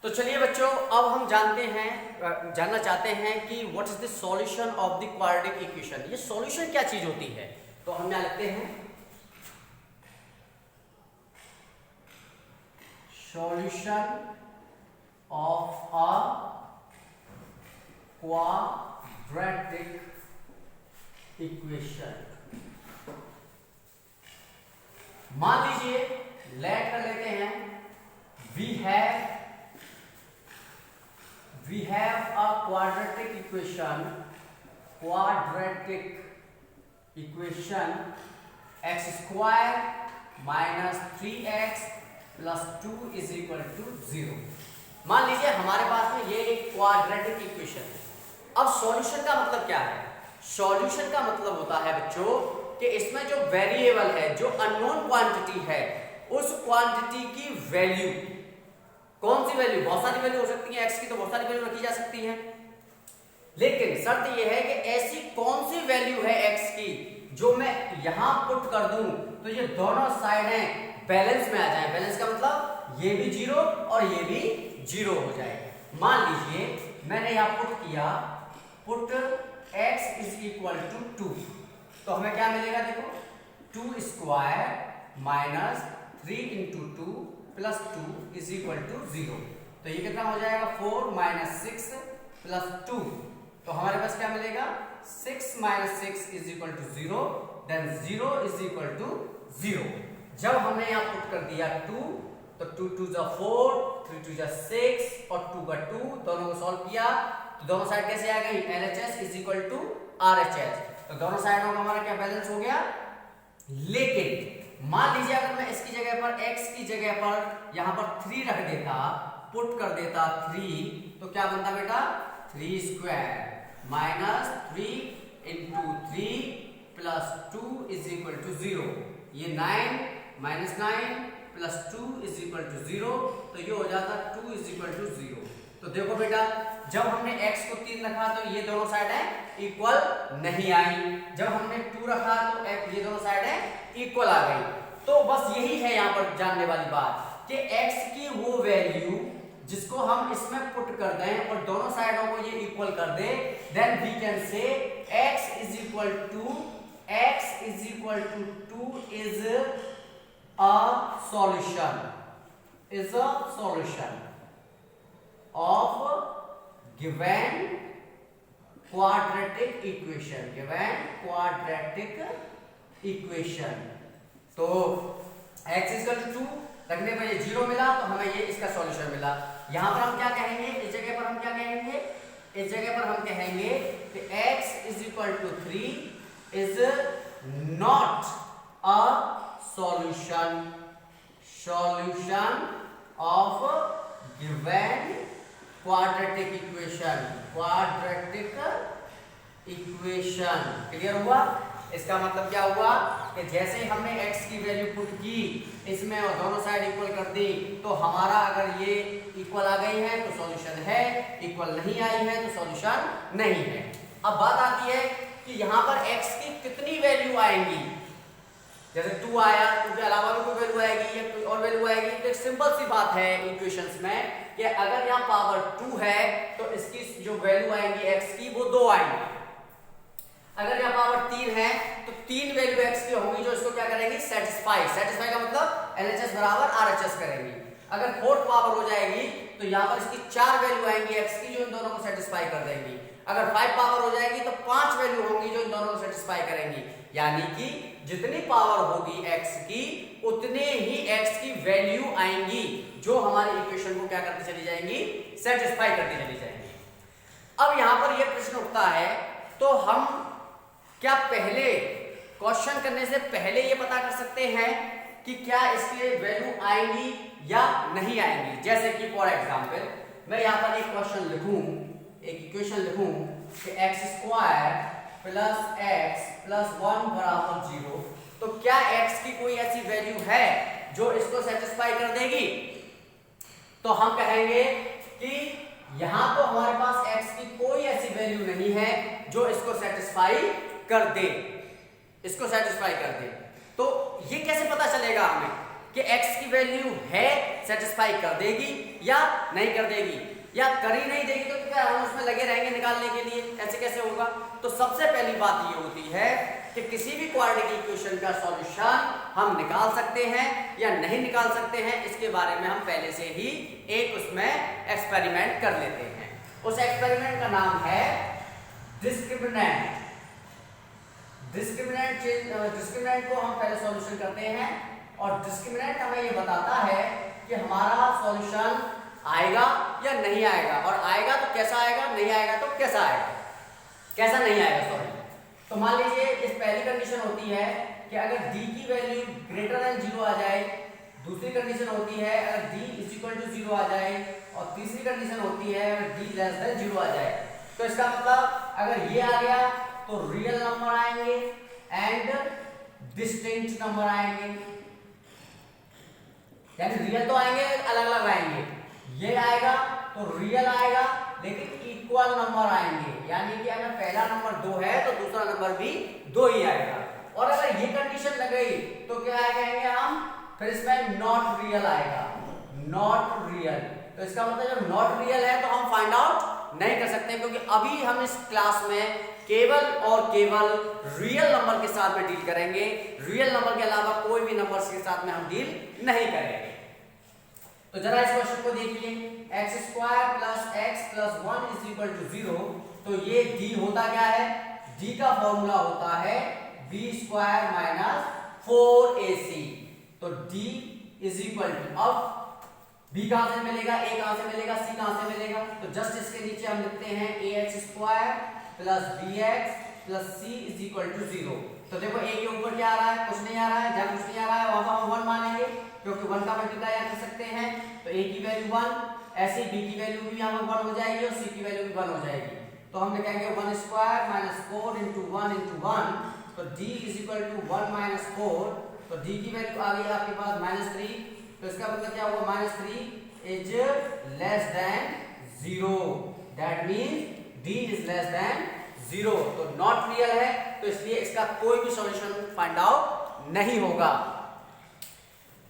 तो चलिए बच्चों, अब हम जानना चाहते हैं कि what is the solution of the quadratic equation. ये सॉल्यूशन क्या चीज होती है। तो हम यहाँ लिखते हैं solution of a quadratic equation. मान लीजिए लेट कर लेते हैं we have a quadratic equation x square minus 3x plus 2 is equal to 0। मान लीजिए हमारे पास में ये एक क्वाड्रेटिक इक्वेशन है। अब सॉल्यूशन का मतलब क्या है? सॉल्यूशन का मतलब होता है बच्चों कि इसमें जो वेरिएबल है, जो अननोन क्वांटिटी है, उस क्वांटिटी की वैल्यू, कौन सी वैल्यू, बहुत सारी वैल्यू हो सकती है, x की तो बहुत सारी वैल्यू रखी जा सकती है, लेकिन शर्त यह है कि ऐसी कौन सी वैल्यू है x की जो मैं यहां पुट कर दूं तो ये दोनों साइडें बैलेंस में आ जाए। बैलेंस का मतलब ये भी 0 और ये भी 0 हो जाए। मान लीजिए मैंने यहां पुट किया, put x is equal to 2, तो हमें क्या मिलेगा? देखो 2 square minus 3 into 2 plus 2 is equal to 0। तो ये कितना हो जाएगा? 4 माइनस 6 प्लस 2। तो हमारे पास क्या मिलेगा? 6 minus 6 is equal to 0, then 0 is equal to 0। जब हमने यहाँ पुट कर दिया 2, तो 2 2 जा 4, 3 2 जा 6 और 2 का 2, दोनों को सॉल्व किया तो दोनों साइड कैसे आ गई? LHS is equal to RHS। तो दोनों साइडों का हमारा क्या बैलेंस हो गया। लेकिन मान लीजिए अगर मैं इसकी जगह पर, x की जगह पर यहां पर 3 रख देता, पुट कर देता 3, तो क्या बनता बेटा? 3 square minus 3 into 3 plus 2 is equal to 0। ये 9 minus 9 plus 2 is equal to 0, तो ये हो जाता 2 इज इक्वल टू 0। तो देखो बेटा, जब हमने x को 3 रखा तो ये दोनों साइडें इक्वल नहीं आई, जब हमने 2 रखा तो ये दोनों साइडें इक्वल आ गई। तो बस यही है यहाँ पर जानने वाली बात कि x की वो वैल्यू जिसको हम इसमें पुट कर दें और दोनों साइडों को ये इक्वल कर दे, then we can say x is equal to 2 is a solution of given quadratic equation। तो x इज इक्वल टू 2 रखने पर ये 0 मिला, तो हमें ये इसका सॉल्यूशन मिला। यहां पर हम क्या कहेंगे? इस जगह पर हम क्या कहेंगे? इस जगह पर हम कहेंगे कि x is equal to 3 is not a solution of given quadratic equation. Clear हुआ? इसका मतलब क्या हुआ कि जैसे ही हमने x की वैल्यू पुट की इसमें और दोनों साइड इक्वल कर दी, तो हमारा अगर ये इक्वल आ गई है तो सॉल्यूशन है, इक्वल नहीं आई है तो सॉल्यूशन नहीं है। अब बात आती है कि यहाँ पर x की कितनी वैल्यू आएंगी। जैसे 2 आया, 2 के अलावा भी कोई वैल्यू आएगी या कोई और वैल्यू आएगी। तो एक सिंपल सी बात है इक्वेशंस में कि अगर यहाँ पावर 2 है तो इसकी जो वैल्यू आएंगी x की वो 2 आएंगी। अगर यहाँ पावर 3 है तो 3 वैल्यू x की होंगी जो इसको क्या करेंगी? सेटिस्फाई का मतलब LHS बराबर RHS करेंगी। अगर 4th पावर हो जाएगी तो यहाँ पर इसकी 4 वैल्यू आएंगी x की जो इन दोनों को सेटिस्फाई कर देंगी। अगर 5 पावर हो जाएगी तो 5 वैल्यू होंगी जो इन दोनों को सेटिस्फाई करेंगी। यानी कि जितनी पावर होगी x की उतने ही x की वैल्यू आएंगी जो हमारी इक्वेशन को क्या करती चली जाएंगी? सेटिस्फाई करती चली जाएंगी। अब यहां पर यह प्रश्न उठता है, तो हम क्या पहले क्वेश्चन करने से पहले ये पता कर सकते हैं कि क्या इसके वैल्यू आएंगी या नहीं आएंगी? जैसे कि फॉर एग्जांपल मैं यहां पर एक क्वेश्चन लिखूं, एक इक्वेशन लिखूं कि x square plus x plus 1 बराबर 0, तो क्या x की कोई ऐसी वैल्यू है जो इसको सेटिस्फाई कर देगी? तो हम कहेंगे कि यहां तो हमारे पास x की कोई ऐसी वैल्यू नहीं है जो इसको सेटिस्फाई कर दे, तो ये कैसे पता चलेगा हमें कि x की वैल्यू है सेटिस्फाई कर देगी या नहीं कर देगी, या कर ही नहीं देगी तो क्या हम उसमें लगे रहेंगे निकालने के लिए, ऐसे कैसे होगा। तो सबसे पहली बात ये होती है कि किसी भी क्वाड्रेटिक इक्वेशन का सॉल्यूशन हम निकाल सकते हैं या नहीं निकाल सकते हैं, इसके बारे में हम पहले से ही एक उसमें एक्सपेरिमेंट कर लेते हैं। उस एक्सपेरिमेंट का नाम है डिस्क्रिमिनेंट। डिस्क्रिमिनेंट को हम पहले सॉल्यूशन करते हैं और डिस्क्रिमिनेंट हमें ये बताता है कि हमारा सॉल्यूशन आएगा या नहीं आएगा, और आएगा तो कैसा आएगा, नहीं आएगा तो कैसा आएगा, कैसा नहीं आएगा सॉरी। तो मान लीजिए इस पहली कंडीशन होती है कि अगर d की वैल्यू ग्रेटर देन 0 आ जाए, दूसरी कंडीशन होती है अगर d इज इक्वल टू 0 आ जाए, और तीसरी कंडीशन होती है अगर d लेस देन 0 आ जाए। तो इसका मतलब अगर ये आ गया तो रियल नंबर आएंगे एंड डिस्टिंक्ट नंबर आएंगे, यानी रियल तो आएंगे अलग अलग आएंगे, ये आएगा तो रियल आएगा लेकिन इक्वल नंबर आएंगे, यानी कि अगर पहला नंबर 2 है तो दूसरा नंबर भी 2 ही आएगा। और अगर ये कंडीशन लग गई तो क्या कहेंगे हम, फिर इसमें नॉट रियल आएगा, नॉट रियल। तो इसका मतलब जब नॉट रियल है तो हम फाइंड आउट नहीं कर सकते, क्योंकि अभी हम इस क्लास में केवल और केवल रियल नंबर के साथ में डील करेंगे, रियल नंबर के अलावा कोई भी नंबर्स के साथ में हम डील नहीं करेंगे। तो जरा इस क्वेश्चन को देखिए, x² plus x plus 1 is equal to 0। तो ये d होता क्या है, d का फॉर्मूला होता है b² माइनस 4ac। तो d इज इक्वल टू, अब b कहां से मिलेगा, a कहां से मिलेगा, c कहां से मिलेगा, तो जस्ट इसके नीचे हम लिखते हैं ax² plus bx plus c is equal to 0। तो देखो a के ऊपर क्या आ रहा है, कुछ नहीं आ रहा है, जब कुछ नहीं आ रहा है वहां हम 1 मानेंगे, क्योंकि 1 का मल्टीप्लाई कर सकते हैं। तो a की वैल्यू 1, ऐसे b की वैल्यू भी यहां 1 हो जाएगी और c की वैल्यू भी 1 हो जाएगी। तो हम लिखेंगे 1² माइनस 4 इंटू 1 इंटू 1। तो d is equal to 1 minus 4। तो d की वैल्यू आ गई आपके पास -3। तो इसका मतलब क्या हुआ, -3 is less than 0, that means d is less than 0। तो नॉट रियल है, तो इसलिए इसका कोई भी सॉल्यूशन फाइंड आउट नहीं होगा।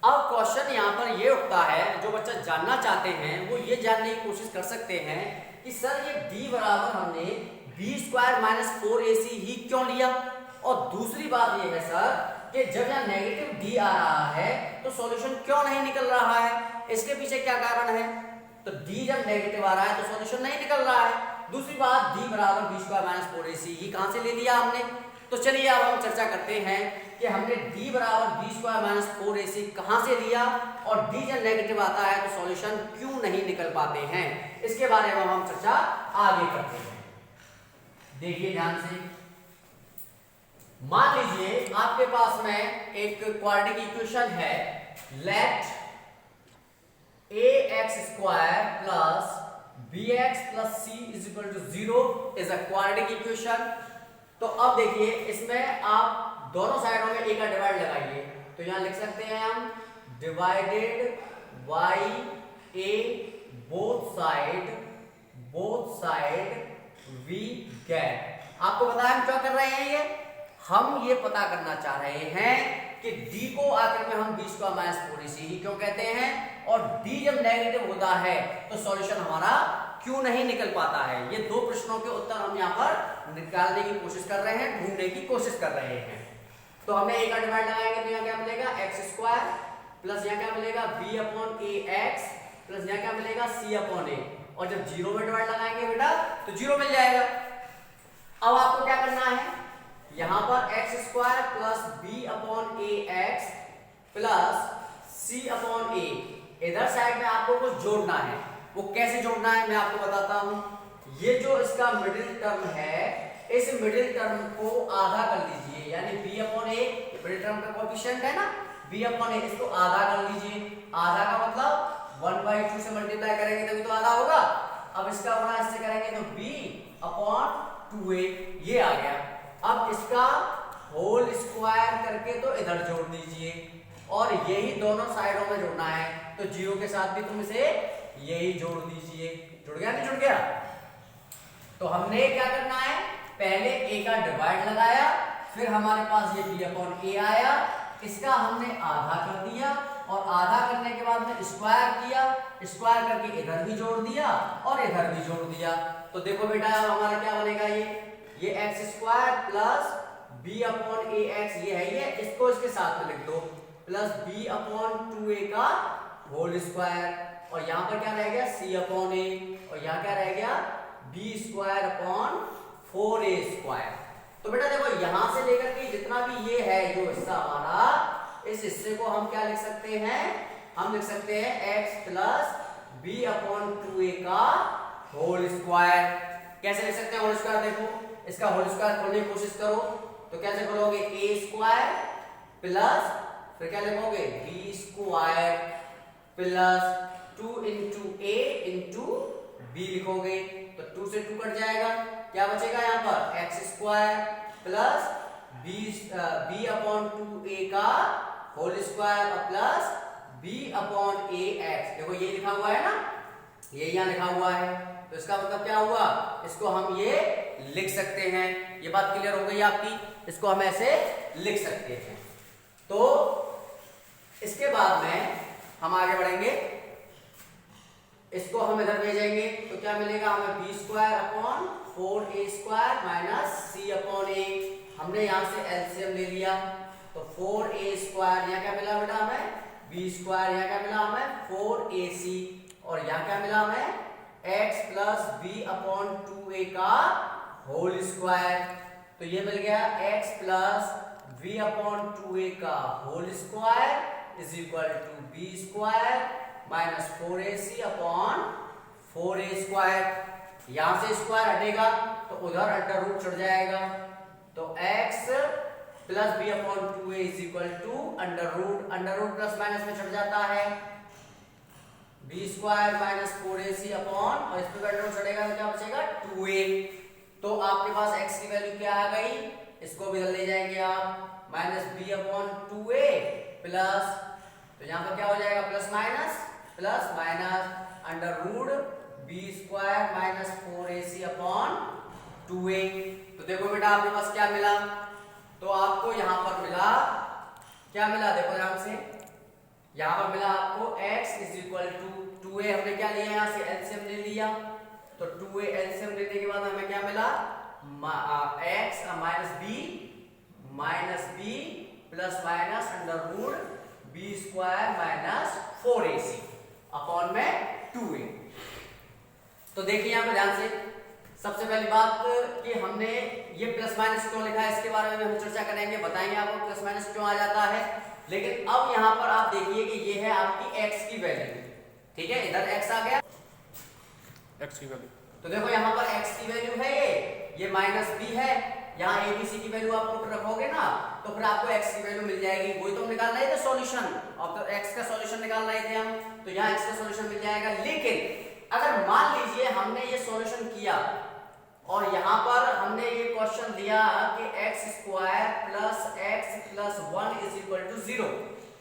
अब क्वेश्चन यहाँ पर ये उठता है, जो बच्चा जानना चाहते हैं वो ये जानने की कोशिश कर सकते हैं कि सर ये d बराबर हमने b² माइनस 4ac ही क्यों लिया, और दूसरी बात ये है सर कि जब यहाँ नेगेटिव d आ रहा है तो सॉल्यूशन क्यों नहीं निकल रहा है, इसके पीछे क्या कारण है। तो d जब नेगेटिव आ रहा है तो सॉल्यूशन नहीं निकल रहा है। दूसरी बात d बराबर b² माइनस 4ac ही कहां से ले लिया हमने। तो चलिए अब हम चर्चा करते हैं कि हमने d बराबर b² माइनस 4ac कहां से लिया, और d जब नेगेटिव आता है तो सॉल्यूशन क्यों नहीं निकल पाते हैं, इसके बारे में हम चर्चा आगे करते हैं। देखिए ध्यान से, मान लीजिए आपके पास में एक क्वाड्रेटिक इक्वेशन है, let ax² plus bx plus c is equal to 0 is a quadratic equation. तो अब देखिए इसमें आप दोनों साइडों में a का डिवाइड लगाइए, तो यहां लिख सकते हैं हम divided by a both side we get. आपको पता है हम क्या कर रहे हैं, हम ये पता करना चाह रहे हैं कि d को आखिर में हम b² माइनस 4ac ही क्यों कहते हैं, और d जब नेगेटिव होता है तो सॉल्यूशन हमारा क्यों नहीं निकल पाता है। ये दो प्रश्नों के उत्तर हम यहाँ पर निकालने की कोशिश कर रहे हैं, ढूंढने की कोशिश कर रहे हैं। तो हमें a का डिवाइड लगाएंगे तो यहाँ क्या मिलेगा, x² प्लस यहाँ क्या मिलेगा b/ax प्लस यहाँ क्या मिलेगा c/a, और जब 0 में डिवाइड लगाएंगे बेटा तो 0 मिल जाएगा। अब आपको क्या करना है, यहाँ पर x² plus b/ax plus c/a, इधर साइड में आपको कुछ जोड़ना है। वो कैसे जोड़ना है मैं आपको बताता हूं। ये जो इसका मिडिल टर्म है, इस मिडिल टर्म को आधा कर लीजिए, यानी b/a मिडिल टर्म का कोएफिशिएंट है ना, b/a इसको आधा कर लीजिए। आधा का मतलब 1/2 से मल्टीप्लाई करेंगे तभी तो आधा होगा। अब इसका गुणा इससे करेंगे तो b/2a ये आ गया। अब इसका होल स्क्वायर करके तो इधर जोड़ दीजिए, और यही दोनों साइडों में जोड़ना है, तो 0 के साथ भी तुम इसे यही जोड़ दीजिए। जुड़ गया नहीं जुड़ गया। तो हमने क्या करना है, पहले a का डिवाइड लगाया, फिर हमारे पास ये b/a आया, इसका हमने आधा कर दिया और आधा करने के बाद में स्क्वायर किया, स्क्वायर करके इधर भी जोड़ दिया और इधर भी जोड़ दिया। तो देखो बेटा अब हमारा क्या बनेगा, ये X square plus B upon A X, ये है ये, इसको इसके साथ में लिख दो, प्लस बी अपॉन 2a का होल स्क्वायर, और यहाँ पर क्या रह गया c अपॉन ए, और यहाँ क्या रह गया B square upon 4a square. तो बेटा देखो यहाँ से लेकर के जितना भी ये है जो हिस्सा हमारा, इस हिस्से को हम क्या लिख सकते हैं, हम लिख सकते हैं x plus B upon 2a का होल स्क्वायर। कैसे लिख सकते हैं होल स्क्वायर, देखो इसका होल स्क्वायर खोलने की कोशिश करो तो कैसे खोलोगे, a स्क्वायर प्लस फिर क्या लिखोगे b square plus 2 into a into b लिखोगे, तो 2 से 2 कट जाएगा, क्या बचेगा यहाँ पर x square plus b upon 2a का whole square plus b upon a x। देखो ये लिखा हुआ है ना, ये यहाँ लिखा हुआ है, तो इसका मतलब क्या हुआ, इसको हम ये लिख सकते हैं। ये बात क्लियर हो गई आपकी, इसको हम ऐसे लिख सकते हैं। तो इसके बाद में हम आगे बढ़ेंगे, इसको हम इधर भेजेंगे तो क्या मिलेगा हमें b square upon 4a square minus c upon a। हमने यहाँ से एलसीएम ले लिया, तो 4a स्क्वायर यहाँ क्या मिला बेटा हमें b स्क्वायर, यहाँ क्या मिला हमें 4ac, और यहाँ क्या मिला हमें x plus b upon 2a का होल स्क्वायर। तो ये मिल गया x plus b upon 2a का whole square is equal to b square minus 4ac upon 4a square. यहां से स्क्वायर हटेगा तो उधर अंडर रूट चढ़ जाएगा, तो x plus b upon 2a is equal to under root plus minus में चढ़ जाता है b square minus 4ac upon, और इस पे अंडर रूट चढ़ेगा तो क्या बचेगा 2a। तो आपके पास x की वैल्यू क्या आ गई, इसको भी इधर ले जाएंगे आप, minus b upon 2a plus, तो यहाँ पर क्या हो जाएगा plus minus under root b square minus 4ac upon 2a। तो देखो बेटा आपके पास क्या मिला, तो आपको यहाँ पर मिला, क्या मिला देखो ध्यान से, यहाँ पर मिला आपको x is equal to 2a, हमने क्या लिया यहाँ से एलसीएम ले लिया, तो 2a एलसीएम लेने के बाद हमें क्या मिला x minus b plus minus under root b square minus 4ac upon में 2a। तो देखिए यहाँ पे ध्यान से, सबसे पहली बात कि हमने ये प्लस माइनस क्यों लिखा है इसके बारे में हम चर्चा करेंगे, बताएंगे आपको प्लस माइनस क्यों आ जाता है। लेकिन अब यहाँ पर आप देखिए कि ये है आपकी x की वैल्यू, ठीक है, इधर x आ गया x की वैल्यू, तो देखो यहाँ पर x की वैल्यू है ये माइनस b है, यहाँ abc की वैल्यू आप पुट रखोगे ना तो फिर आपको x की वैल्यू मिल जाएगी। वही तो हम निकाल रहे थे सॉल्यूशन, और तो x का सॉल्यूशन निकाल रहे थे हम, तो यहाँ x का सॉल्यूशन मिल जाएगा। लेकिन अगर मान लीजिए हमने ये सॉल्यूशन किया और यहाँ पर हमने ये क्वेश्चन दिया कि x square plus x plus 1 is equal to 0,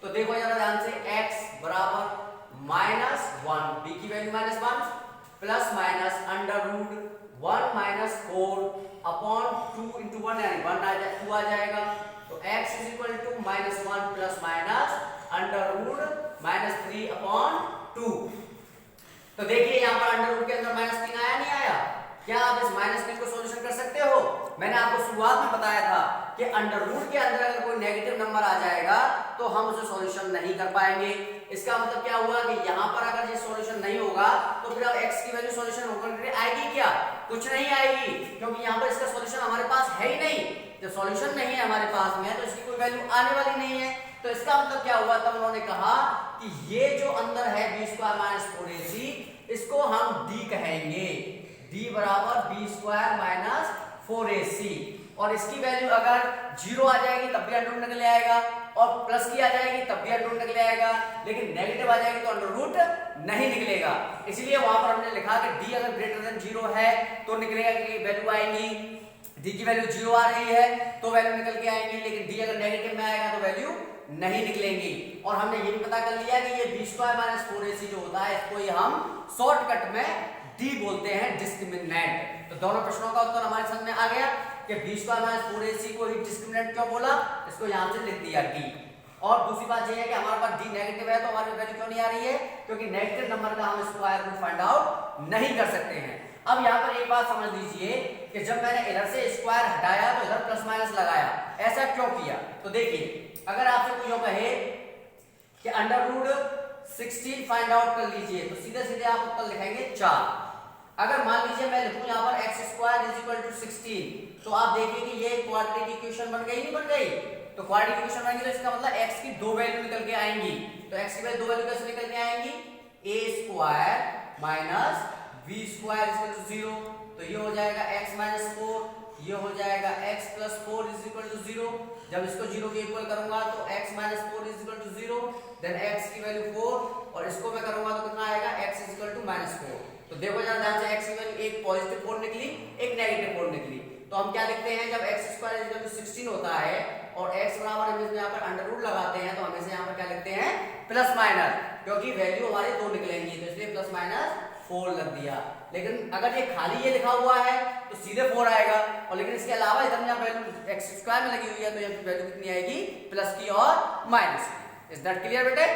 तो देखो जरा ध्यान से, x बराबर माइनस 1, b की value minus 1 plus minus under root 1 minus 4 upon 2 into 1 यानी 2 आ जाएगा, तो x is equal to minus 1 plus minus under root minus 3 upon 2। तो देखिए यहाँ पर अंडर रूट के अंदर माइनस 3 आया नहीं आया, क्या आप इस माइनस 3 को सॉल्यूशन कर सकते हो। मैंने आपको शुरुआत में बताया था कि अंडर रूट के अंदर अगर कोई नेगेटिव नंबर आ जाएगा तो हम उसे सॉल्यूशन नहीं कर पाएंगे। इसका मतलब क्या हुआ कि यहाँ पर अगर ये सॉल्यूशन नहीं होगा तो फिर अब x की वैल्यू सॉल्यूशन होकर आएगी क्या, कुछ नहीं आएगी, क्योंकि यहाँ पर इसका सॉल्यूशन हमारे पास है ही नहीं। जब सॉल्यूशन नहीं है हमारे पास में तो इसकी कोई वैल्यू आने वाली नहीं है। तो इसका मतलब क्या हुआ, तब उन्होंने कहा कि ये जो अंदर है b स्क्वायर माइनस 4ac, इसको हम d कहेंगे, d बराबर b स्क्वायर माइनस 4ac, और इसकी वैल्यू अगर 0 आ जाएगी तब भी अंडर रूट निकल आएगा, और प्लस की आ जाएगी तब भी अंडर रूट निकल आएगा, लेकिन नेगेटिव आ जाएगी तो अंडर रूट नहीं निकलेगा। इसलिए वहां पर हमने लिखा कि d अगर ग्रेटर देन 0 है तो निकलेगा कि वैल्यू आएंगी, d की वैल्यू 0 आ रही है तो वैल्यू निकल के आएंगी, लेकिन d अगर नेगेटिव में आएगा तो वैल्यू नहीं निकलेंगी। और हमने ये भी पता कर लिया कि ये b स्क्वायर माइनस 4ac जो होता है इसको ही हम शॉर्टकट में d बोलते हैं, डिस्क्रिमिनेंट। तो दोनों प्रश्नों का उत्तर हमारे समझ में आ गया कि b स्क्वायर माइनस 4ac को ही डिस्क्रिमिनेंट क्यों बोला, इसको यहां से लिख दिया d। और दूसरी बात यह है कि हमारे पास d नेगेटिव है तो हमारी वैल्यू क्यों नहीं आ रही है, क्योंकि नेगेटिव नंबर का हम स्क्वायर रूट फाइंड आउट नहीं कर सकते हैं। अब यहाँ पर एक बात समझ लीजिए कि जब मैंने इधर से स्क्वायर हटाया तो इधर प्लस माइनस लगाया, ऐसा क्यों किया? तो देखिए, अगर आपसे कोई यूं कहे कि अंडर रूट 16 फाइंड आउट कर लीजिए तो सीधे सीधे आप उत्तर लिखेंगे 4। अगर मान लीजिए मैं लिखूं यहाँ पर x square is equal to 16 तो आप देखिए कि ये क्वाड्रेटिक इक्वेशन बन गई नहीं बन गई? तो क्वाड्रेटिक इक्वेशन बनेगी तो इसका मतलब x की दो वैल्यू निकल के आएंगी। तो x की वैल्यू दो वैल्यू कैसे निकल के आएंगी? a square minus b square is equal to 0, तो ये हो जाएगा x माइनस 4, ये हो जाएगा x plus 4 is equal to 0। जब इसको 0 के इक्वल करूंगा तो x minus 4 is equal to 0, then x की वैल्यू 4 और इसको मैं करूंगा तो कितना आएगा? x is equal to minus 4। तो देखो जरा ध्यान से, x की वैल्यू एक पॉजिटिव 4 निकली, एक नेगेटिव 4 निकली। तो हम क्या लिखते हैं, जब x square is equal to 16 होता है और x बराबर हम यहाँ पर अंडर रूट लगाते हैं तो हम इसे यहाँ पर क्या लिखते हैं? प्लस माइनस, क्योंकि वैल्यू हमारे दो निकलेंगी तो इसलिए प्लस माइनस 4 लग दिया। लेकिन अगर ये खाली ये लिखा हुआ है तो सीधे 4 आएगा, और लेकिन इसके अलावा इधर यहाँ वैल्यू x स्क्वायर में लगी हुई है तो ये वैल्यू कितनी आएगी? प्लस की और माइनस की। इज दैट क्लियर बेटे?